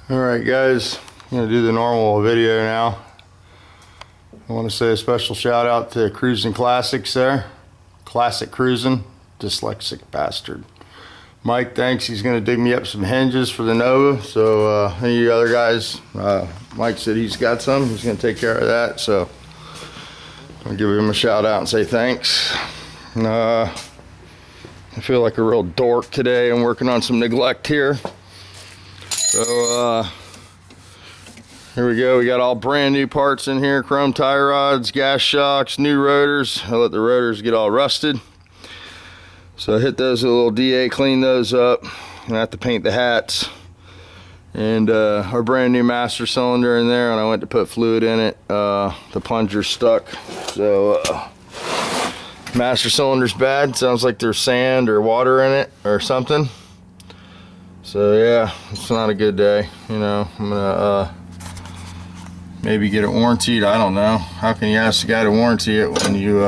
Alright guys, I'm going to do the normal video now. I want to say a special shout out to Cruising Classics there. Classic Cruising, dyslexic bastard. Mike thinks he's going to dig me up some hinges for the Nova. So any of you other guys, Mike said he's got some. He's going to take care of that. So I'll give him a shout out and say thanks. I feel like a real dork today. I'm working on some neglect here. So here we go. We got all brand new parts in here. Chrome tie rods, gas shocks, new rotors. I let the rotors get all rusted. So I hit those with a little DA, clean those up. I have to paint the hats. And our brand new master cylinder in there, and I went to put fluid in it. The plunger's stuck. So master cylinder's bad. Sounds like there's sand or water in it or something. So yeah, it's not a good day. You know, I'm gonna maybe get it warranted. I don't know. How can you ask the guy to warranty it when you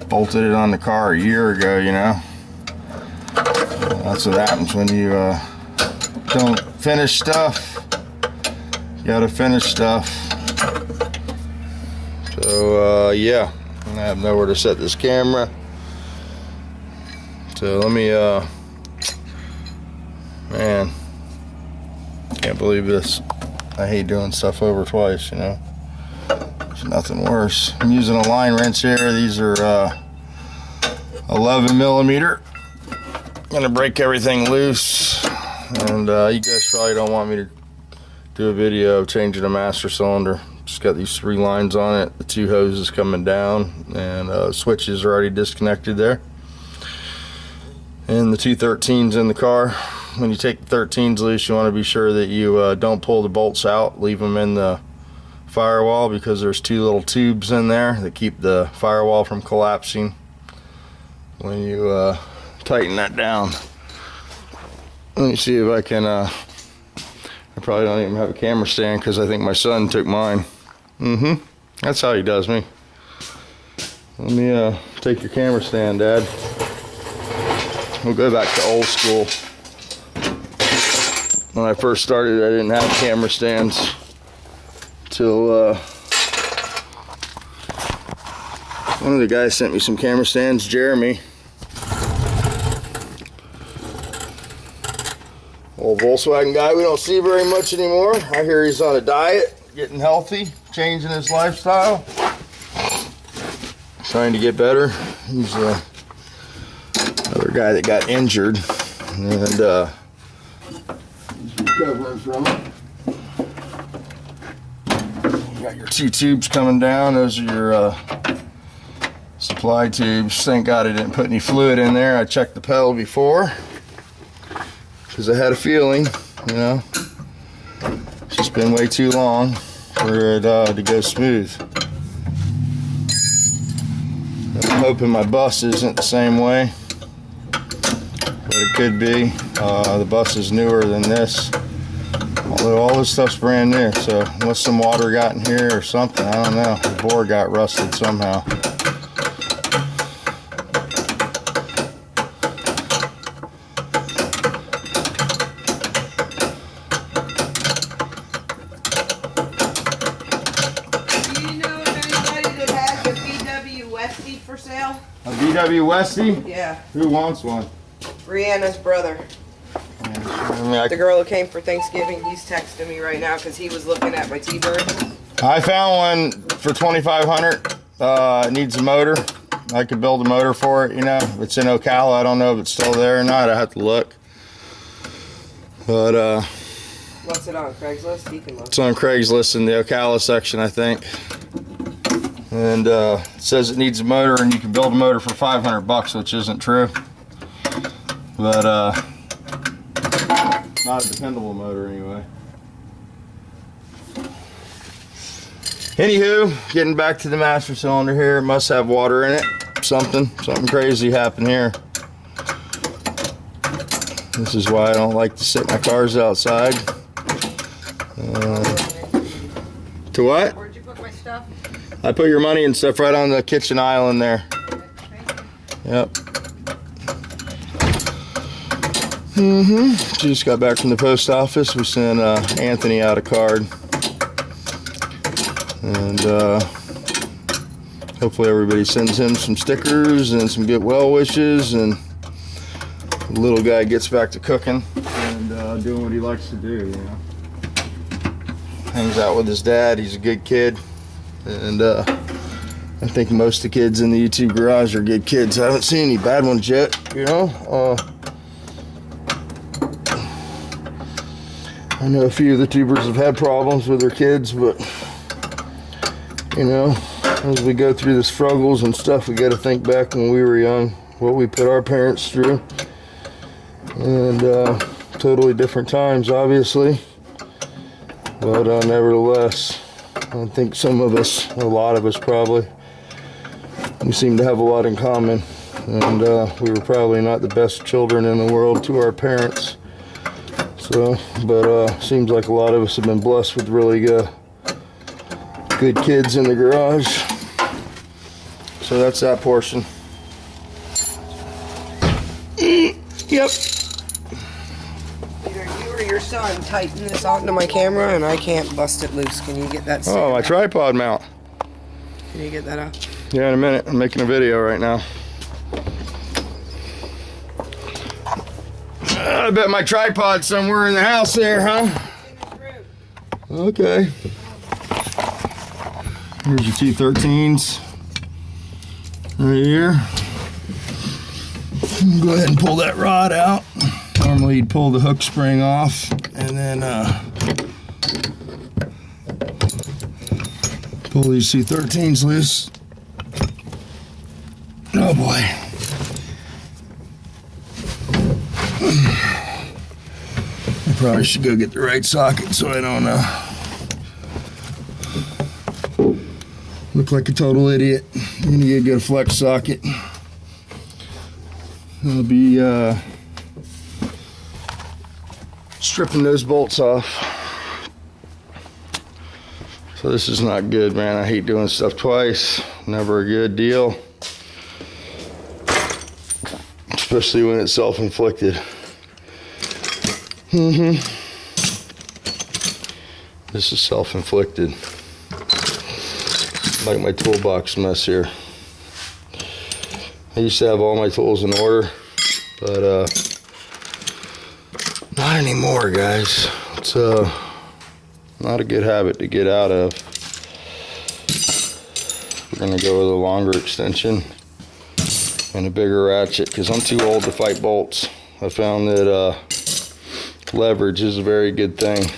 bolted it on the car a year ago, you know? That's what happens when you don't finish stuff. You gotta finish stuff. So yeah, I have nowhere to set this camera. So let me man, can't believe this. I hate doing stuff over twice, you know. There's nothing worse. I'm using a line wrench here. These are 11 millimeter. Gonna break everything loose. And you guys probably don't want me to do a video of changing a master cylinder. Just got these 3 lines on it. The 2 hoses coming down, and switches are already disconnected there. And the 2 13s in the car. When you take the 13s loose, you want to be sure that you don't pull the bolts out, leave them in the firewall, because there's 2 little tubes in there that keep the firewall from collapsing when you tighten that down. Let me see if I can, I probably don't even have a camera stand because I think my son took mine. That's how he does me. Let me take your camera stand, Dad. We'll go back to old school. When I first started, I didn't have camera stands till one of the guys sent me some camera stands, Jeremy. Old Volkswagen guy we don't see very much anymore. I hear he's on a diet, getting healthy, changing his lifestyle, trying to get better. He's another guy that got injured, and recovering from it. You got your 2 tubes coming down. Those are your supply tubes. Thank God I didn't put any fluid in there. I checked the pedal before because I had a feeling, you know, it's just been way too long for it to go smooth. I'm hoping my bus isn't the same way, but it could be. The bus is newer than this. Although all this stuff's brand new, so unless some water got in here or something, I don't know. The board got rusted somehow. Do you know of anybody that has a VW Westie for sale? A VW Westie? Yeah, Who wants one? Brianna's brother. I mean, The girl who came for Thanksgiving, he's texting me right now because he was looking at my T-Bird. I found one for $2,500. It needs a motor. I could build a motor for it, you know. It's in Ocala. I don't know if it's still there or not. I have to look. But What's it on, Craigslist? He can look. it's on Craigslist in the Ocala section, I think. And it says it needs a motor, and you can build a motor for $500, which isn't true. But not a dependable motor anyway. Anywho, getting back to the master cylinder here. It must have water in it. Something crazy happened here. This is why I don't like to sit my cars outside. To what? Where'd you put my stuff? I put your money and stuff right on the kitchen island there. Yep. Just got back from the post office. We sent Anthony out a card. And hopefully everybody sends him some stickers and some get well wishes, and the little guy gets back to cooking and doing what he likes to do, you know. Hangs out with his dad. He's a good kid. And I think most of the kids in the YouTube garage are good kids. I haven't seen any bad ones yet, you know. I know a few of the tubers have had problems with their kids, but you know, as we go through the struggles and stuff, we got to think back when we were young, what we put our parents through, and totally different times, obviously, but nevertheless, I think some of us, a lot of us probably, we seem to have a lot in common, and we were probably not the best children in the world to our parents. So, but seems like a lot of us have been blessed with really good kids in the garage. So that's that portion. Yep. Either you or your son tighten this onto my camera, and I can't bust it loose. Can you get that? Oh, my tripod mount. Can you get that up? Yeah, in a minute. I'm making a video right now. I bet my tripod's somewhere in the house there, huh? Okay. Here's your T13s. Right here. Go ahead and pull that rod out. Normally you'd pull the hook spring off and then pull these C13s loose. Oh boy. I probably should go get the right socket so I don't look like a total idiot. I'm gonna get a flex socket. I'll be stripping those bolts off. So this is not good, man. I hate doing stuff twice. Never a good deal. Especially when it's self-inflicted. This is self-inflicted. Like my toolbox mess here. I used to have all my tools in order, but not anymore, guys. It's not a good habit to get out of. We're gonna go with a longer extension and a bigger ratchet because I'm too old to fight bolts. I found that leverage is a very good thing.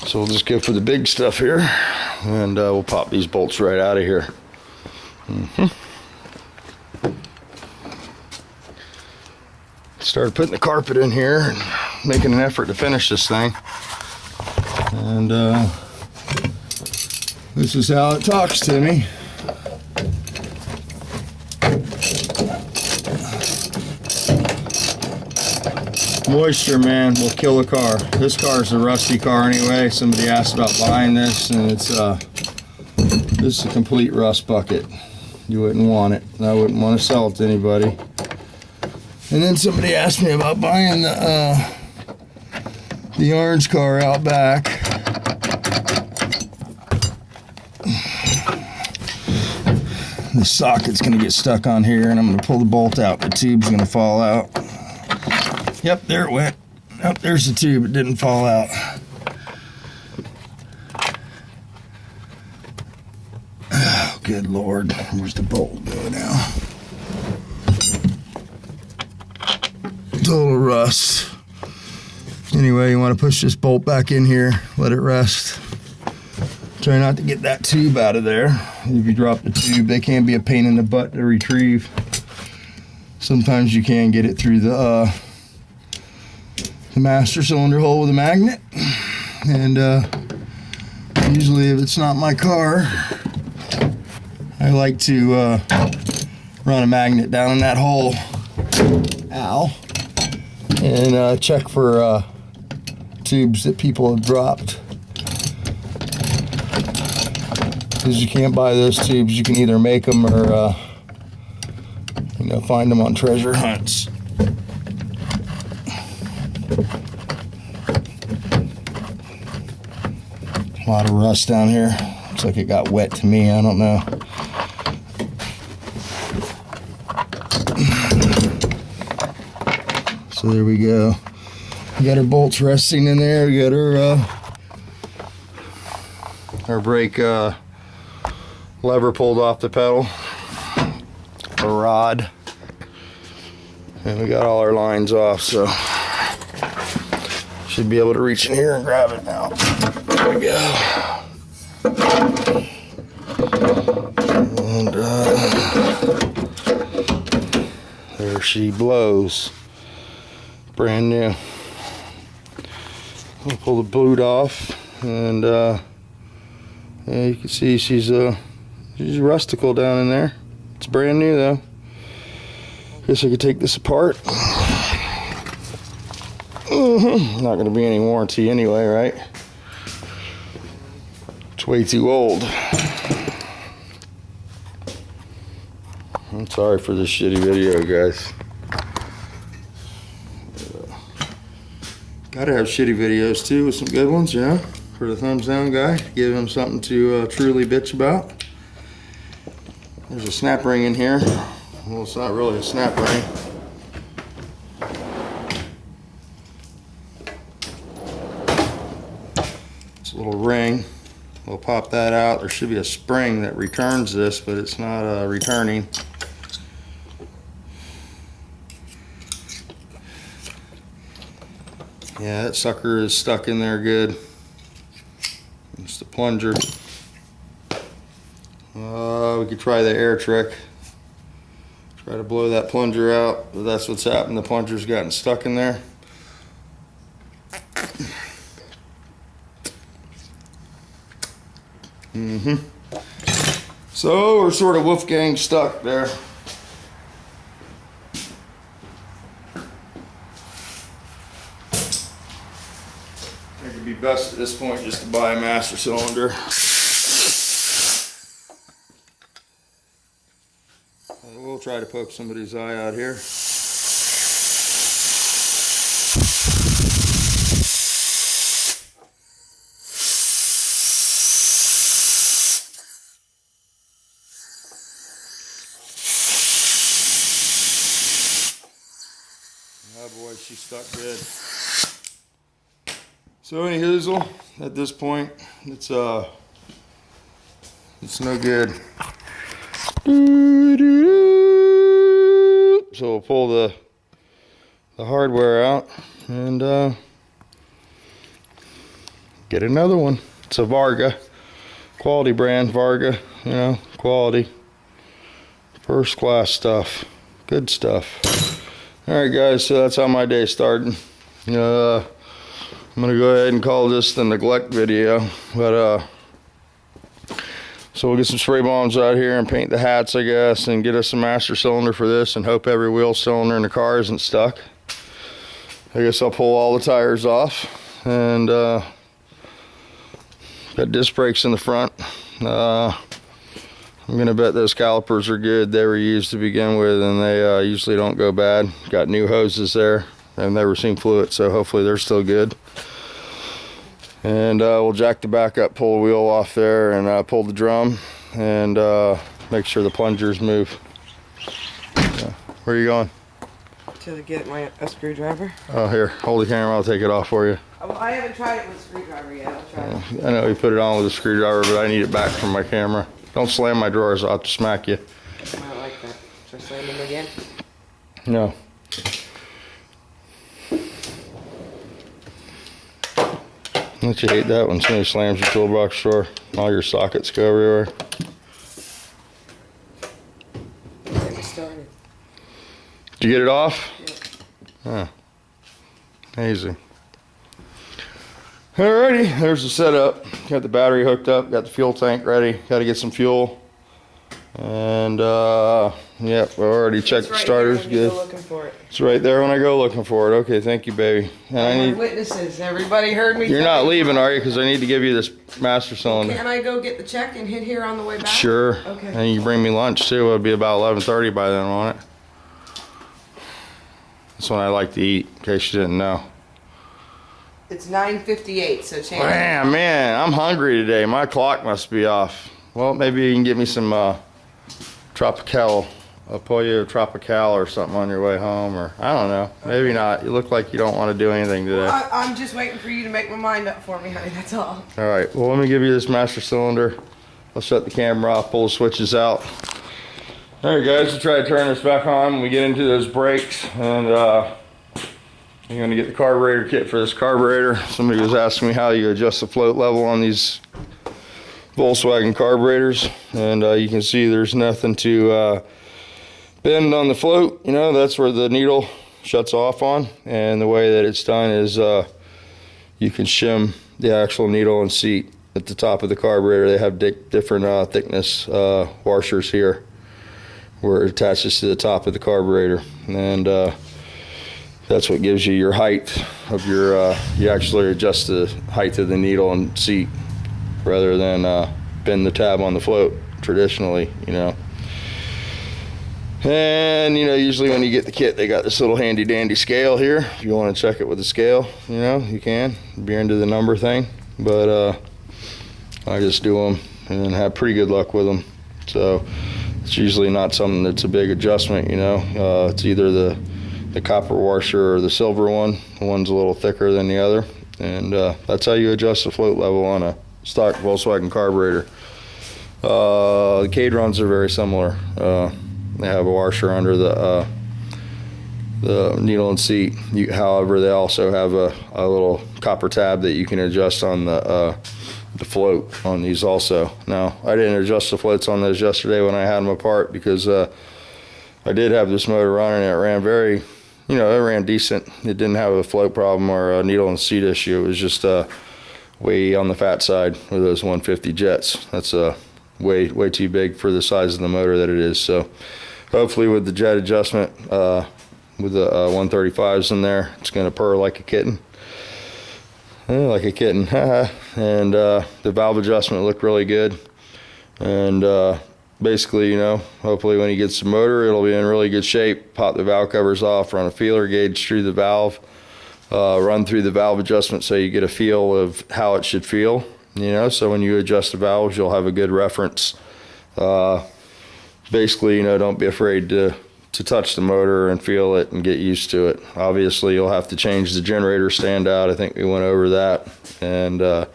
So we'll just go for the big stuff here, and we'll pop these bolts right out of here. Started putting the carpet in here and making an effort to finish this thing. And this is how it talks to me. Moisture, man, will kill a car. This car is a rusty car anyway. Somebody asked about buying this, and it's this is a complete rust bucket. You wouldn't want it. I wouldn't want to sell it to anybody. And then somebody asked me about buying the orange car out back. The socket's gonna get stuck on here, and I'm gonna pull the bolt out. The tube's gonna fall out. Yep, there it went. Oh, there's the tube. It didn't fall out. Oh, good Lord. Where's the bolt go now? Total rust. Anyway, you want to push this bolt back in here. Let it rest. Try not to get that tube out of there. If you drop the tube, they can be a pain in the butt to retrieve. Sometimes you can get it through the master cylinder hole with a magnet, and usually if it's not my car, I like to run a magnet down in that hole, ow, and check for tubes that people have dropped, because you can't buy those tubes. You can either make them or you find them on treasure hunts. A lot of rust down here. Looks like it got wet to me. I don't know. So there we go. We got our bolts resting in there. We got our brake lever pulled off the pedal. A rod. And we got all our lines off, so should be able to reach in here and grab it now. There we go. And there she blows. Brand new. I'll pull the boot off, and yeah, you can see she's rustical down in there. It's brand new though. Guess I could take this apart. Not going to be any warranty anyway, right? It's way too old. I'm sorry for this shitty video, guys. Gotta have shitty videos too with some good ones, you know, for the thumbs down guy. Give him something to truly bitch about. There's a snap ring in here. Well, it's not really a snap ring. It's a little ring. We'll pop that out. There should be a spring that returns this, but it's not returning. Yeah, that sucker is stuck in there good. It's the plunger. We could try the air trick. Try to blow that plunger out, but that's what's happened. The plunger's gotten stuck in there. So we're sort of Wolfgang stuck there. It would be best at this point just to buy a master cylinder. We'll try to poke somebody's eye out here. Oh boy, she's stuck good. So any hoozle, at this point, it's no good. So we'll pull the hardware out and get another one. It's a Varga, quality brand Varga, you know, quality, first class stuff, good stuff. All right, guys, so that's how my day started. I'm gonna go ahead and call this the neglect video, but so we'll get some spray bombs out here and paint the hats, I guess, and get us a master cylinder for this and hope every wheel cylinder in the car isn't stuck. I guess I'll pull all the tires off, and got disc brakes in the front. I'm gonna bet those calipers are good. They were used to begin with, and they usually don't go bad. Got new hoses there. I've never seen fluid, so hopefully they're still good. And we'll jack the back up, pull the wheel off there, and pull the drum, and make sure the plungers move. Yeah. Where are you going? To get a screwdriver. Oh, here, hold the camera, I'll take it off for you. Well, I haven't tried it with a screwdriver yet. I'll try it. I know you put it on with a screwdriver, but I need it back from my camera. Don't slam my drawers, I'll have to smack you. I don't like that. Should I slam them again? No. Don't you hate that when somebody slams your toolbox drawer? All your sockets go everywhere. Get me started. Did you get it off? Yep. Oh. Easy. Alrighty, there's the setup. Got the battery hooked up, got the fuel tank ready. Got to get some fuel. And yep, we already checked the starters. Good. Looking for it. It's right there when I go looking for it. Okay, thank you, baby. And I need. Witnesses. Everybody heard me. You're not leaving, are you? Because I need to give you this master cylinder. Can I go get the check and hit here on the way back? Sure. Okay. And you bring me lunch too. It'll be about 11:30 by then, won't it? That's when I like to eat, in case you didn't know. It's 9:58, so change. Man, I'm hungry today. My clock must be off. Well, maybe you can get me some Tropical, a Pollo Tropical or something on your way home, or I don't know. Maybe not. You look like you don't want to do anything today. I'm just waiting for you to make my mind up for me, honey. That's all. All right, well, let me give you this master cylinder. I'll shut the camera off, pull the switches out. All right, guys, we'll try to turn this back on when we get into those brakes. And you're gonna get the carburetor kit for this carburetor. Somebody was asking me how you adjust the float level on these Volkswagen carburetors. And you can see there's nothing to bend on the float. You know, that's where the needle shuts off on. And the way that it's done is you can shim the actual needle and seat at the top of the carburetor. They have different thickness washers here where it attaches to the top of the carburetor, and that's what gives you your height of your you actually adjust the height of the needle and seat rather than bend the tab on the float traditionally, you know. And you know, usually when you get the kit, they got this little handy dandy scale here. If you want to check it with a scale, you know, you can if you're into the number thing, but I just do them and have pretty good luck with them. So it's usually not something that's a big adjustment, you know. It's either the copper washer or the silver one. The one's a little thicker than the other. And that's how you adjust the float level on a stock Volkswagen carburetor. The Cadrons are very similar. They have a washer under the needle and seat. However, they also have a little copper tab that you can adjust on the float on these also. Now, I didn't adjust the floats on those yesterday when I had them apart because I did have this motor running and it ran very, you know, it ran decent. It didn't have a float problem or a needle and seat issue. It was just way on the fat side with those 150 jets. That's way too big for the size of the motor that it is. So hopefully with the jet adjustment, with the 135s in there, it's going to purr like a kitten. Like a kitten. And the valve adjustment looked really good. And basically, you know, hopefully when he gets the motor, it'll be in really good shape. Pop the valve covers off, run a feeler gauge through the valve, run through the valve adjustment so you get a feel of how it should feel, you know. So when you adjust the valves, you'll have a good reference. Basically, you know, don't be afraid to touch the motor and feel it and get used to it. Obviously, you'll have to change the generator stand out. I think we went over that. And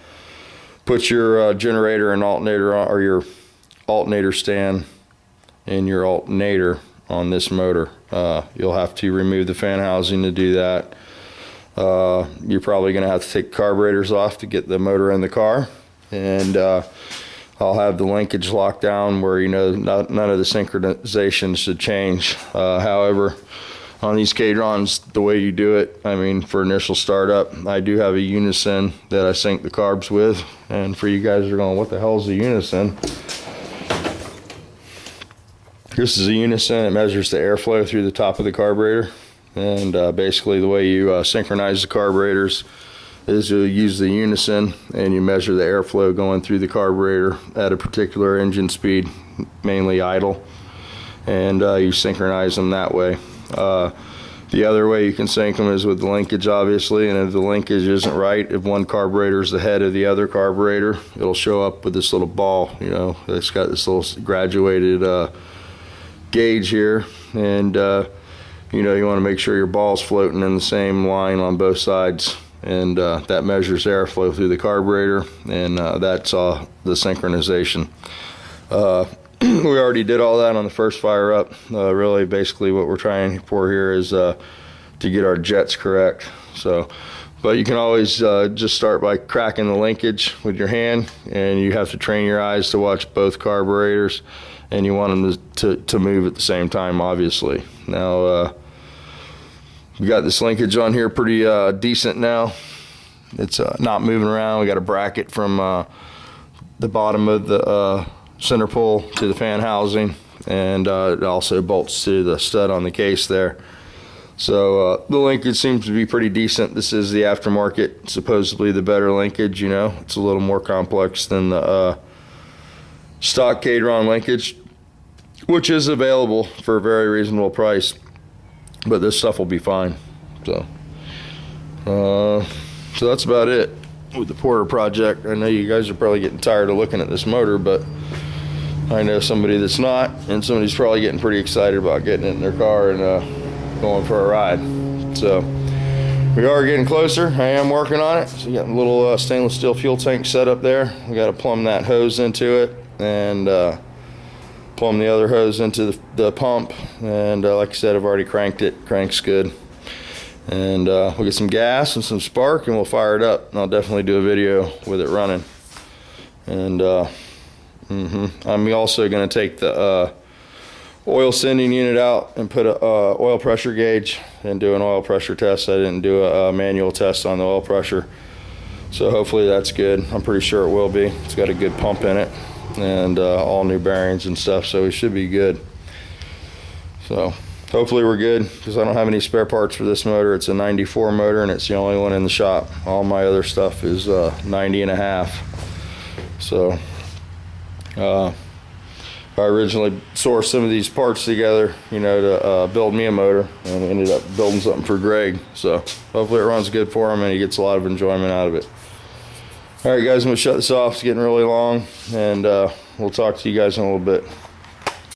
put your generator and alternator on, or your alternator stand and your alternator on this motor. You'll have to remove the fan housing to do that. You're probably going to have to take carburetors off to get the motor in the car. And I'll have the linkage locked down where, you know, none of the synchronization should change. However, on these Cadrons, the way you do it, I mean, for initial startup, I do have a unison that I sync the carbs with. And for you guys that are going, what the hell is a unison? This is a unison. It measures the airflow through the top of the carburetor. And basically the way you synchronize the carburetors is you use the unison and you measure the airflow going through the carburetor at a particular engine speed, mainly idle, and you synchronize them that way. The other way you can sync them is with the linkage, obviously, and if the linkage isn't right, if one carburetor is the head of the other carburetor, it'll show up with this little ball, you know, it's got this little graduated gauge here, and you know, you want to make sure your ball's floating in the same line on both sides. And that measures airflow through the carburetor, and that's the synchronization. We already did all that on the first fire up. Really, basically what we're trying for here is to get our jets correct. So, but you can always just start by cracking the linkage with your hand, and you have to train your eyes to watch both carburetors, and you want them to move at the same time, obviously. Now, we got this linkage on here pretty decent now. It's not moving around. We got a bracket from the bottom of the center pole to the fan housing, and it also bolts to the stud on the case there. So the linkage seems to be pretty decent. This is the aftermarket, supposedly the better linkage, you know. It's a little more complex than the stock Cadron linkage, which is available for a very reasonable price. but this stuff will be fine. So so that's about it with the Porter project. I know you guys are probably getting tired of looking at this motor, but I know somebody that's not, and somebody's probably getting pretty excited about getting it in their car and going for a ride. So we are getting closer. I am working on it. So we got a little stainless steel fuel tank set up there. We got to plumb that hose into it and plumb the other hose into the pump. And like I said, I've already cranked it. Crank's good. And we'll get some gas and some spark and we'll fire it up. And I'll definitely do a video with it running. And I'm also going to take the oil sending unit out and put a oil pressure gauge and do an oil pressure test. I didn't do a manual test on the oil pressure, so hopefully that's good. I'm pretty sure it will be. It's got a good pump in it and all new bearings and stuff, so it should be good. So hopefully we're good, because I don't have any spare parts for this motor. It's a 94 motor and it's the only one in the shop. All my other stuff is 90 and a half. So I originally sourced some of these parts together, you know, to build me a motor, and ended up building something for Greg. So hopefully it runs good for him and he gets a lot of enjoyment out of it. All right, guys, I'm gonna shut this off. It's getting really long, and we'll talk to you guys in a little bit.